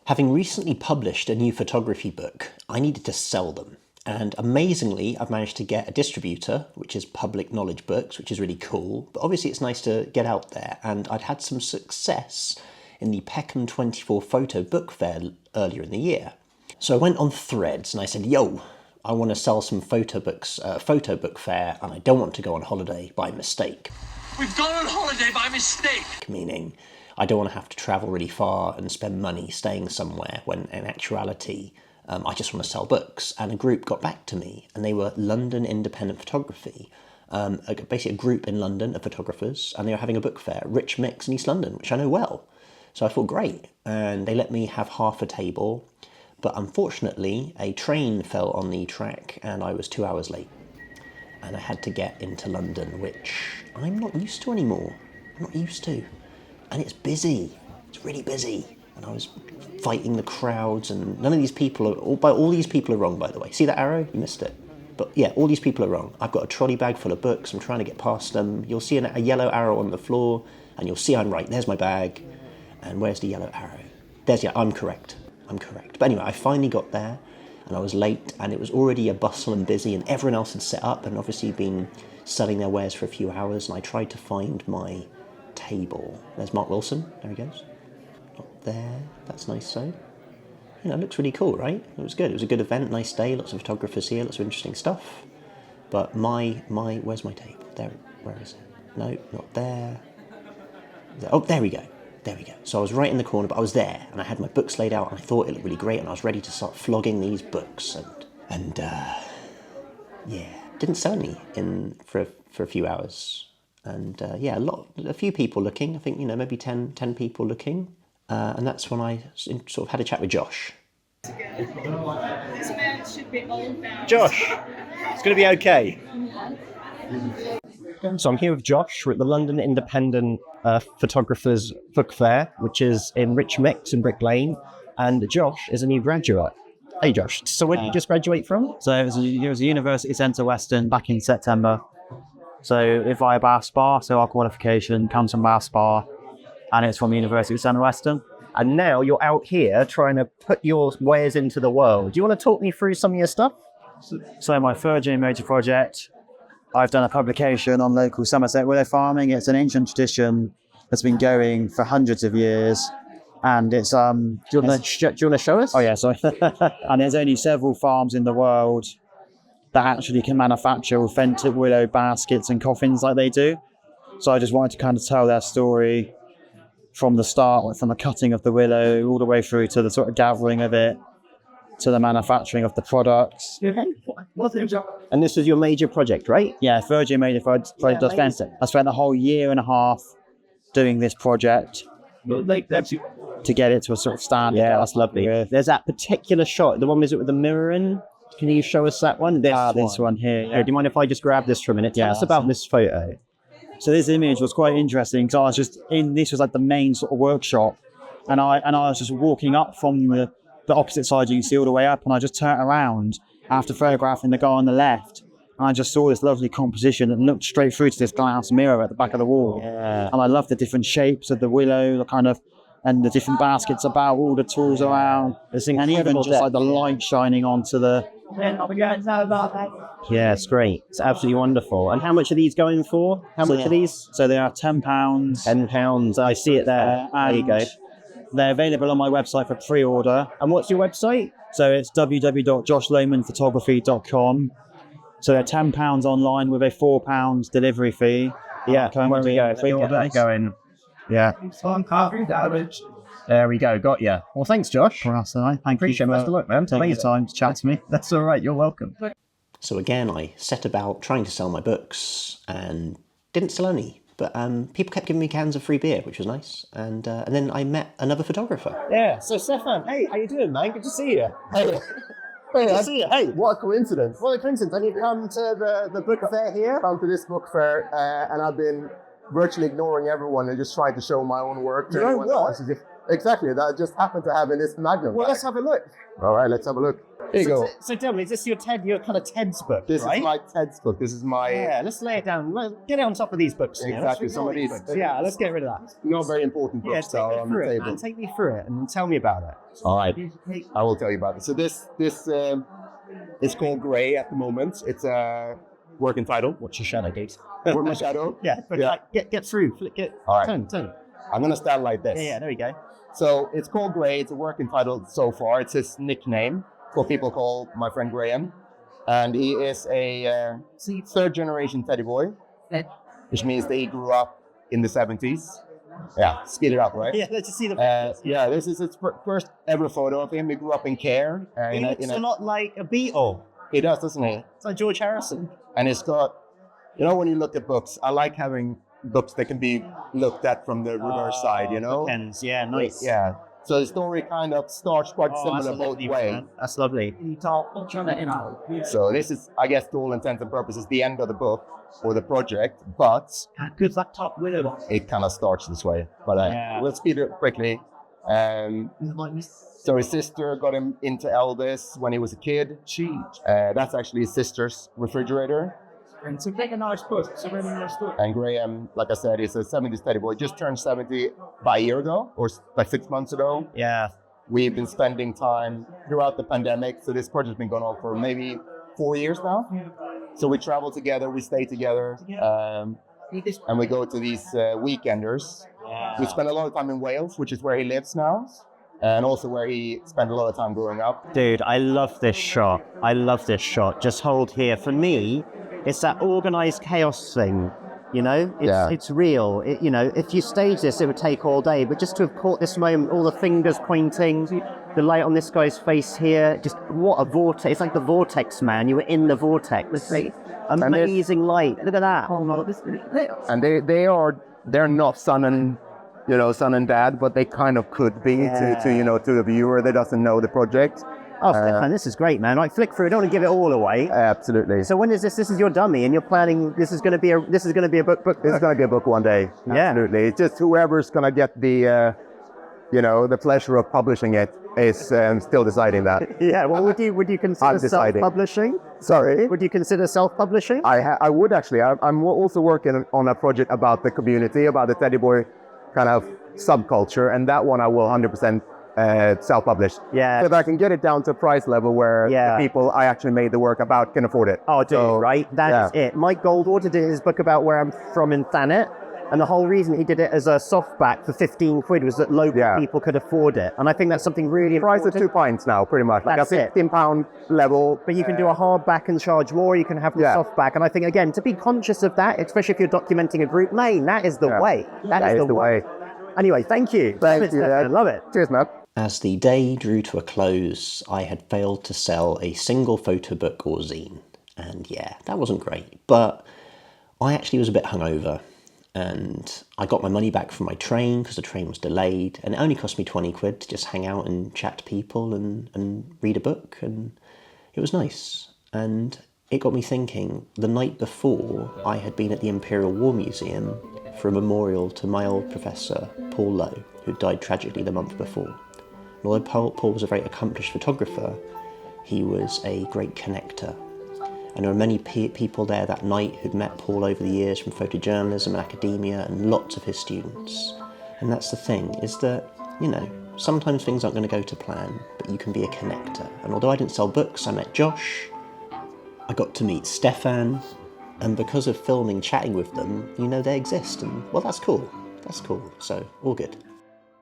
Having recently published a new photography book, I needed to sell them. And amazingly, I've managed to get a distributor, which is Public Knowledge Books, which is really cool. But obviously it's nice to get out there. And I'd had some success in the Peckham 24 Photo Book Fair earlier in the year. So I went on Threads and I said, yo, I want to sell some photo books at a photo book fair, and I don't want to go on holiday by mistake. We've gone on holiday by mistake! Meaning, I don't want to have to travel really far and spend money staying somewhere when in actuality, I just want to sell books. And a group got back to me, and they were London Independent Photography, basically a group in London of photographers, and they were having a book fair at Rich Mix in East London, which I know well. So I thought, great. And they let me have half a table, but unfortunately, a train fell on the track and I was 2 hours late. And I had to get into London, which I'm not used to anymore. I'm not used to. And it's busy. It's really busy. And I was fighting the crowds, and none of these people are, all these people are wrong, by the way. See that arrow? You missed it. But yeah, all these people are wrong. I've got a trolley bag full of books. I'm trying to get past them. You'll see a yellow arrow on the floor, and you'll see I'm right. There's my bag. And where's the yellow arrow? I'm correct. But anyway, I finally got there, and I was late, and it was already a bustle and busy, and everyone else had set up and obviously been selling their wares for a few hours, and I tried to find my table. There's Mark Wilson. There he goes. Not there. That's nice. So, you know, it looks really cool, right? It was good. It was a good event. Nice day. Lots of photographers here. Lots of interesting stuff. But where's my table? There. Where is it? No, not there. Oh, there we go. So I was right in the corner, but I was there, and I had my books laid out, and I thought it looked really great, and I was ready to start flogging these books, and yeah, didn't sell any for a few hours, and yeah, a few people looking. I think, you know, maybe 10 people looking, and that's when I sort of had a chat with Josh. This man should be old now. Josh, it's going to be okay. So I'm here with Josh. We're at the London Independent Photographers Book Fair, which is in Rich Mix in Brick Lane. And Josh is a new graduate. Hey, Josh. So where did you just graduate from? So it was a University Centre Western back in September. So via Bath Spa, so our qualification comes from Bath Spa, and it's from University Centre Western. And now you're out here trying to put your wares into the world. Do you want to talk me through some of your stuff? So my third year major project, I've done a publication on local Somerset willow farming. It's an ancient tradition that's been going for hundreds of years. And it's... do you want to show us? Oh, yeah, sorry. And there's only several farms in the world that actually can manufacture authentic willow baskets and coffins like they do. So I just wanted to kind of tell their story from the start, from the cutting of the willow all the way through to the sort of gathering of it, to the manufacturing of the products. And this was your major project, right? Yeah, third year major project. I spent the whole year and a half doing this project to get it to a sort of standard. Yeah, that's lovely. There's that particular shot, the one with the mirror in. Can you show us that one? This one here. Yeah. Do you mind if I just grab this for a minute? Tell us about this photo. So this image was quite interesting because I was just this was like the main sort of workshop, and I was just walking up from the opposite side you can see all the way up, and I just turned around after photographing the guy on the left, and I just saw this lovely composition that looked straight through to this glass mirror at the back of the wall. Yeah. And I love the different shapes of the willow, the kind of, and the different baskets about, all the tools around, and even just like the light shining onto the... Yeah, it's great. It's absolutely wonderful. And how much are these going for? How much are these? So they are £10. £10. I see it there. There you go. They're available on my website for pre-order. And what's your website? So it's www.joshlowmanphotography.com. So they're £10 online with a £4 delivery fee. Yeah, where we go. Going. Yeah. There we go. Got you. Well, thanks, Josh. Thank you. Appreciate it. Best of luck, man. Taking your time to chat to me. That's all right. You're welcome. So again, I set about trying to sell my books and didn't sell any. But people kept giving me cans of free beer, which was nice. And then I met another photographer. Yeah, so Stefan, hey, how you doing, man? Good to see you. Hey, hey, what a coincidence. What a coincidence. And you've come to the book fair here? Come to this book fair, and I've been virtually ignoring everyone and just trying to show my own work to everyone else. Exactly. That I just happened to have in this Magnum. Well, bag. let's have a look. All right, let's have a look. Here you go. So tell me, is this your kind of Ted's book, This right? is my TED's book. This is my Yeah, let's lay it down. Get it on top of these books. now. Exactly, Let's some of read these- books. Yeah, let's get rid of that. not very important Yeah, books take are me on the through it, table. man. Take me through it and tell me about it. All right, I will tell you about it. So this is called Grey at the moment. It's a working title. What's your shadow, dude? Word my shadow. Yeah, but Yeah. like, get through. All right. Turn. I'm gonna stand like this. Yeah, there we go. So it's called Grey. It's a working title so far. It's his nickname. What people call my friend Graham, and he is a third generation teddy boy, which means that he grew up in the 70s. Yeah, speed it up, right? Yeah, let's just see the. Yeah, this is his first ever photo of him. He grew up in Care. He looks a lot like a Beatle. He does, doesn't he? It's like George Harrison. And it's got, when you look at books, I like having books that can be looked at from the reverse side, Bookends, yeah, nice. Yeah. So the story kind of starts quite that's similar both lovely, ways. man. That's lovely. So this is, I guess, to all intents and purposes, the end of the book or the project, but Good luck, top winner. it kind of starts this way. But Yeah. we'll speed it up quickly. So his sister got him into Elvis when he was a kid. That's actually his sister's refrigerator. And to make a nice book, it's a really nice book. And Graham, like I said, is a 70s teddy boy. Just turned 70 about a year ago or like 6 months ago. Yeah. We've been spending time throughout the pandemic. So this project's been going on for maybe 4 years now. So we travel together, we stay together, and we go to these weekenders. We spend a lot of time in Wales, which is where he lives now, and also where he spent a lot of time growing up. Dude, I love this shot. Just hold here. For me, it's that organized chaos thing. It's real. If you stage this, it would take all day. But just to have caught this moment, all the fingers pointing, the light on this guy's face here, just what a vortex. It's like the vortex, man. You were in the vortex. Amazing light. Look at that. And they're not son and dad, but they kind of could be to the viewer that doesn't know the project. Oh, Stefan, this is great, man. Right, flick through. I don't want to give it all away. Absolutely. So when is this? This is your dummy, and you're planning. This is going to be a book. This is going to be a book one day. Yeah. Absolutely. It's just whoever's going to get the pleasure of publishing it is still deciding that. Yeah. Well, would you consider I'm deciding. self-publishing? Sorry. Would you consider self-publishing? I would actually. I'm also working on a project about the community, about the teddy boy kind of subculture, and that one I will 100% self-publish. Yeah. So that I can get it down to a price level where the people I actually made the work about can afford it. Oh, dude, right? That is it. Mike Goldwater did his book about where I'm from in Thanet, and the whole reason he did it as a softback for 15 quid was that local people could afford it. And I think that's something really Price important. of £2 now, pretty much. Like That's a £15 level. But you can do a hardback and charge more. You can have the softback. And I think, again, to be conscious of that, especially if you're documenting a group, that is the way. That is the way. Anyway, thank you. Thank you. I love it. Cheers, man. As the day drew to a close, I had failed to sell a single photo book or zine. And that wasn't great. But I actually was a bit hungover. And I got my money back from my train because the train was delayed. And it only cost me 20 quid to just hang out and chat to people and read a book. And it was nice. And it got me thinking, the night before, I had been at the Imperial War Museum for a memorial to my old professor, Paul Lowe, who died tragically the month before. And although Paul was a very accomplished photographer, he was a great connector. And there were many people there that night who'd met Paul over the years from photojournalism and academia, and lots of his students. And that's the thing, is that, sometimes things aren't going to go to plan, but you can be a connector. And although I didn't sell books, I met Josh, I got to meet Stefan, and because of filming, chatting with them, they exist, and well, that's cool. So, all good.